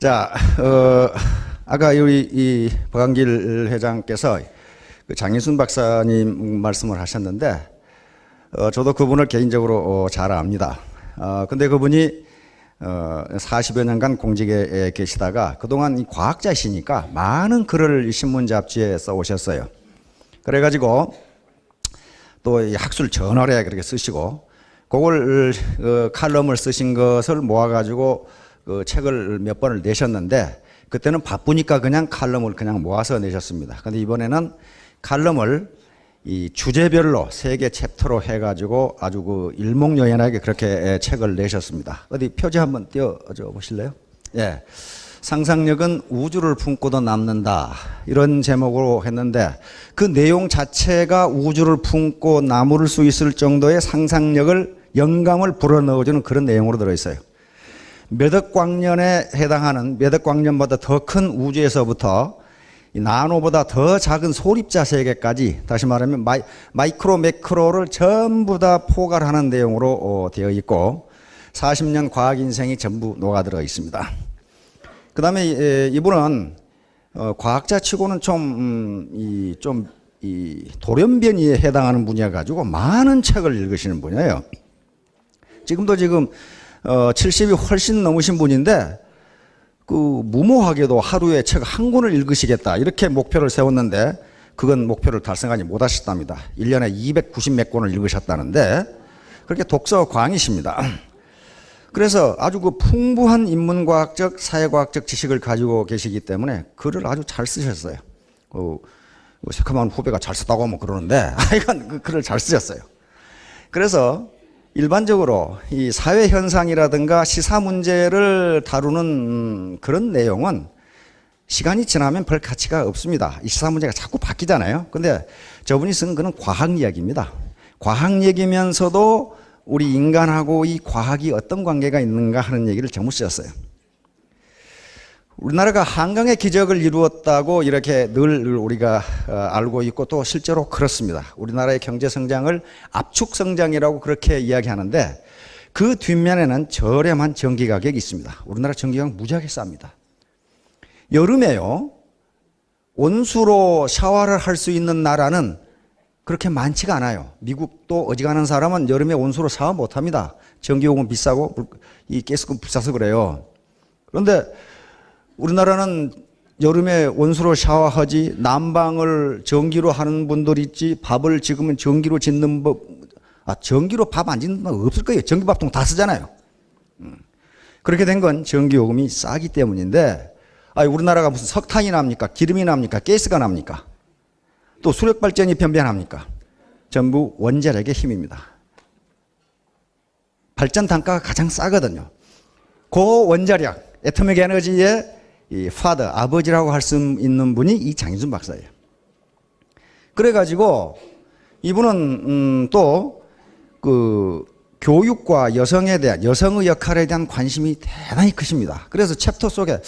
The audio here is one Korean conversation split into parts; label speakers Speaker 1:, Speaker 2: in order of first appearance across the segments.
Speaker 1: 자, 아까 우리 이 박한길 회장께서 그 장인순 박사님 말씀을 하셨는데, 저도 그분을 개인적으로 잘 압니다. 근데 그분이 40여 년간 공직에 계시다가 그동안 이 과학자시니까 많은 글을 이 신문 잡지에 써 오셨어요. 그래가지고 또 이 학술 저널에 그렇게 쓰시고, 그걸 칼럼을 쓰신 것을 모아가지고 그 책을 몇 번을 내셨는데, 그때는 바쁘니까 그냥 칼럼을 그냥 모아서 내셨습니다. 근데 이번에는 칼럼을 이 주제별로 3개 챕터로 해가지고 아주 그 일목요연하게 그렇게 책을 내셨습니다. 어디 표지 한번 띄워줘 보실래요? 예. 상상력은 우주를 품고도 남는다, 이런 제목으로 했는데, 그 내용 자체가 우주를 품고 남을 수 있을 정도의 상상력을, 영감을 불어넣어주는 그런 내용으로 들어있어요. 몇 억 광년에 해당하는, 몇 억 광년보다 더 큰 우주에서부터 나노보다 더 작은 소립자 세계까지, 다시 말하면 마이크로 매크로를 전부 다 포괄하는 내용으로 되어 있고, 40년 과학 인생이 전부 녹아들어 있습니다. 그 다음에 이분은 과학자 치고는 이 돌연변이에 해당하는 분이어 가지고 많은 책을 읽으시는 분이에요. 지금 70이 훨씬 넘으신 분인데, 그 무모하게도 하루에 책 한 권을 읽으시겠다 이렇게 목표를 세웠는데, 그건 목표를 달성하지 못하셨답니다. 1년에 290몇 권을 읽으셨다는데, 그렇게 독서 광이십니다. 그래서 아주 그 풍부한 인문과학적, 사회과학적 지식을 가지고 계시기 때문에 글을 아주 잘 쓰셨어요. 새카만 후배가 잘 썼다고 하면 그러는데, 하여간 그 글을 잘 쓰셨어요. 그래서 일반적으로 이 사회 현상이라든가 시사 문제를 다루는 그런 내용은 시간이 지나면 별 가치가 없습니다. 이 시사 문제가 자꾸 바뀌잖아요. 근데 저분이 쓴 거는 과학 이야기입니다. 과학 얘기면서도 우리 인간하고 이 과학이 어떤 관계가 있는가 하는 얘기를 전부 쓰셨어요. 우리나라가 한강의 기적을 이루었다고 이렇게 늘 우리가 알고 있고, 또 실제로 그렇습니다. 우리나라의 경제 성장을 압축 성장이라고 그렇게 이야기하는데, 그 뒷면에는 저렴한 전기 가격이 있습니다. 우리나라 전기 가격 무지하게 쌉니다. 여름에요, 온수로 샤워를 할 수 있는 나라는 그렇게 많지가 않아요. 미국도 어지간한 사람은 여름에 온수로 샤워 못 합니다. 전기요금 비싸고 이 가스금 비싸서 그래요. 그런데 우리나라는 여름에 온수로 샤워하지, 난방을 전기로 하는 분들이 있지, 밥을 지금은 전기로 짓는 법, 전기로 밥 안 짓는 분 없을 거예요. 전기밥통 다 쓰잖아요. 그렇게 된 건 전기요금이 싸기 때문인데, 우리나라가 무슨 석탄이 납니까? 기름이 납니까? 가스가 납니까? 또 수력발전이 변변합니까? 전부 원자력의 힘입니다. 발전 단가가 가장 싸거든요. 그 원자력, 애토믹 에너지의 이 파더, 아버지라고 할 수 있는 분이 이 장인순 박사예요. 그래가지고 이분은 또 그 교육과 여성에 대한, 여성의 역할에 대한 관심이 대단히 크십니다. 그래서 챕터 속에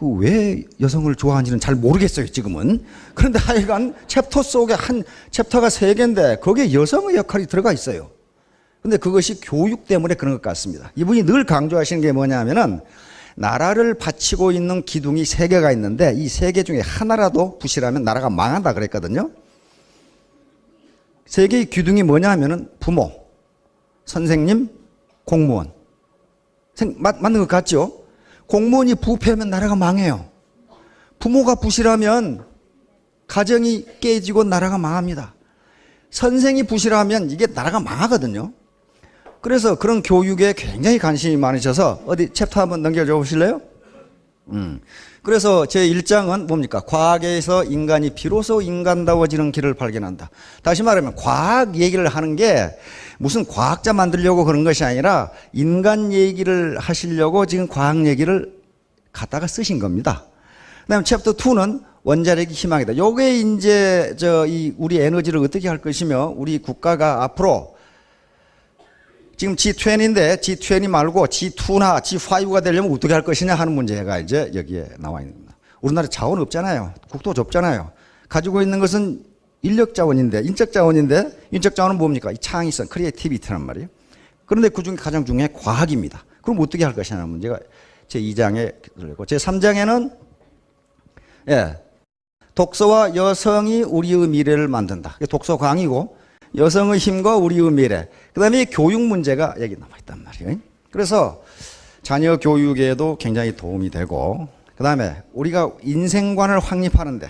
Speaker 1: 왜 여성을 좋아하는지는 잘 모르겠어요, 지금은. 그런데 하여간 챕터 속에 한 챕터가 3개인데 거기에 여성의 역할이 들어가 있어요. 근데 그것이 교육 때문에 그런 것 같습니다. 이분이 늘 강조하시는 게 뭐냐면은, 나라를 바치고 있는 기둥이 3개가 있는데, 이 3개 중에 하나라도 부실하면 나라가 망한다 그랬거든요. 3개의 기둥이 뭐냐 하면은 부모, 선생님, 공무원. 맞는 것 같죠? 공무원이 부패하면 나라가 망해요. 부모가 부실하면 가정이 깨지고 나라가 망합니다. 선생이 부실하면 이게 나라가 망하거든요. 그래서 그런 교육에 굉장히 관심이 많으셔서, 어디 챕터 한번 넘겨줘 보실래요? 그래서 제 1장은 뭡니까? 과학에서 인간이 비로소 인간다워지는 길을 발견한다. 다시 말하면 과학 얘기를 하는 게 무슨 과학자 만들려고 그런 것이 아니라, 인간 얘기를 하시려고 지금 과학 얘기를 갖다가 쓰신 겁니다. 그 다음에 챕터 2는 원자력이 희망이다. 요게 이제 우리 에너지를 어떻게 할 것이며, 우리 국가가 앞으로 지금 G20인데 G20 말고 G2나 G5가 되려면 어떻게 할 것이냐 하는 문제가 이제 여기에 나와 있는 겁니다. 우리나라 자원 없잖아요. 국토 좁잖아요. 가지고 있는 것은 인력 자원인데, 인적 자원인데, 인적 자원은 뭡니까? 이 창의성, 크리에이티비티란 말이에요. 그런데 그 중에 가장 중요한 과학입니다. 그럼 어떻게 할 것이냐는 문제가 제2장에 들리고 제3장에는 독서와 여성이 우리의 미래를 만든다. 독서 강의고 여성의 힘과 우리의 미래. 그다음에 교육 문제가 여기 남아 있단 말이에요. 그래서 자녀 교육에도 굉장히 도움이 되고 그다음에 우리가 인생관을 확립하는데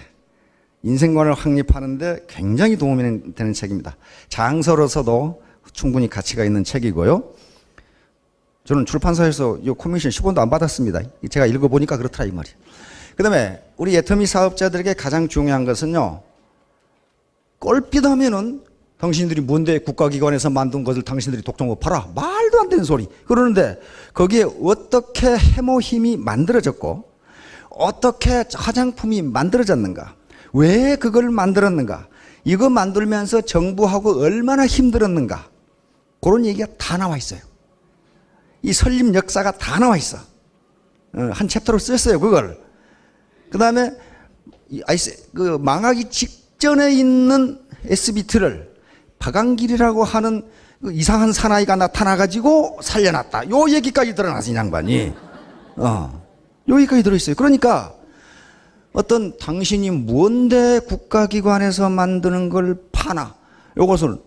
Speaker 1: 굉장히 도움이 되는 책입니다. 장서로서도 충분히 가치가 있는 책이고요. 저는 출판사에서 이 커미션 10원도 안 받았습니다. 제가 읽어보니까 그렇더라 이 말이에요. 그 다음에 우리 애터미 사업자들에게 가장 중요한 것은요. 껄핏하면은 당신들이 뭔데 국가기관에서 만든 것을 당신들이 독점으로 팔아. 말도 안 되는 소리. 그러는데 거기에 어떻게 해모힘이 만들어졌고 어떻게 화장품이 만들어졌는가. 왜 그걸 만들었는가. 이거 만들면서 정부하고 얼마나 힘들었는가. 그런 얘기가 다 나와 있어요. 이 설립 역사가 다 나와 있어. 한 챕터로 썼어요, 그걸. 그 다음에, 망하기 직전에 있는 SBT를 박한길이라고 하는 그 이상한 사나이가 나타나가지고 살려놨다. 요 얘기까지 드러났어, 이 양반이. 여기까지 들어있어요. 그러니까, 어떤 당신이 뭔데 국가기관에서 만드는 걸 파나. 요것을,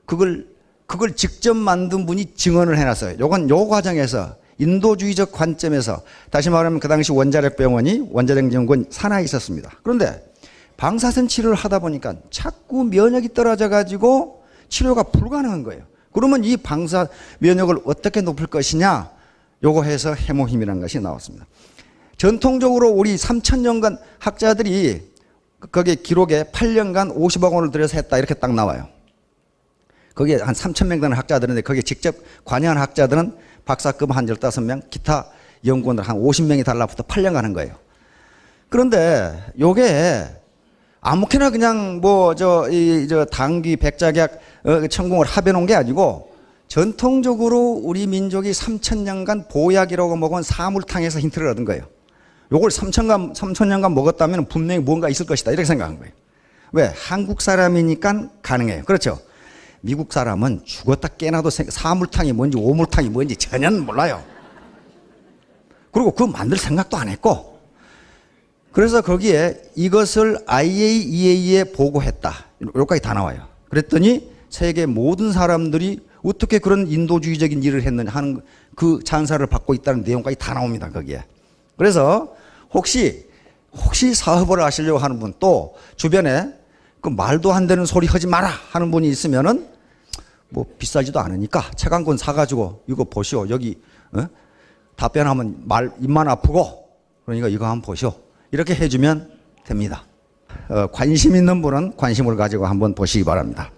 Speaker 1: 그걸 직접 만든 분이 증언을 해놨어요. 요건 요 과정에서 인도주의적 관점에서 다시 말하면 그 당시 원자력병원이 원자력연구원 산하에 있었습니다. 그런데 방사선 치료를 하다 보니까 자꾸 면역이 떨어져 가지고 치료가 불가능한 거예요. 그러면 이 방사 면역을 어떻게 높일 것이냐 요거 해서 해모힘이라는 것이 나왔습니다. 전통적으로 우리 3,000년간 학자들이 거기에 기록에 8년간 50억 원을 들여서 했다 이렇게 딱 나와요. 거기에 한 3,000명 되는 학자들인데 거기에 직접 관여한 학자들은 박사급 한 15명, 기타 연구원들 한 50명이 달라붙어 8년 가는 거예요. 그런데 요게 아무렇게나 그냥 당귀 백작약 천공을 합해 놓은 게 아니고 전통적으로 우리 민족이 3,000년간 보약이라고 먹은 사물탕에서 힌트를 얻은 거예요. 요걸 3,000년간 먹었다면 분명히 뭔가 있을 것이다 이렇게 생각한 거예요. 왜? 한국 사람이니까 가능해요. 그렇죠? 미국 사람은 죽었다 깨나도 사물탕이 뭔지 오물탕이 뭔지 전혀 몰라요. 그리고 그거 만들 생각도 안 했고 그래서 거기에 이것을 IAEA에 보고했다. 여기까지 다 나와요. 그랬더니 세계 모든 사람들이 어떻게 그런 인도주의적인 일을 했느냐 하는 그 찬사를 받고 있다는 내용까지 다 나옵니다. 거기에. 그래서 혹시 사업을 하시려고 하는 분 또 주변에 그 말도 안 되는 소리 하지 마라 하는 분이 있으면은 뭐 비싸지도 않으니까 책 한 권 사가지고 이거 보시오. 여기 답변하면 입만 아프고 그러니까 이거 한번 보시오. 이렇게 해주면 됩니다. 관심 있는 분은 관심을 가지고 한번 보시기 바랍니다.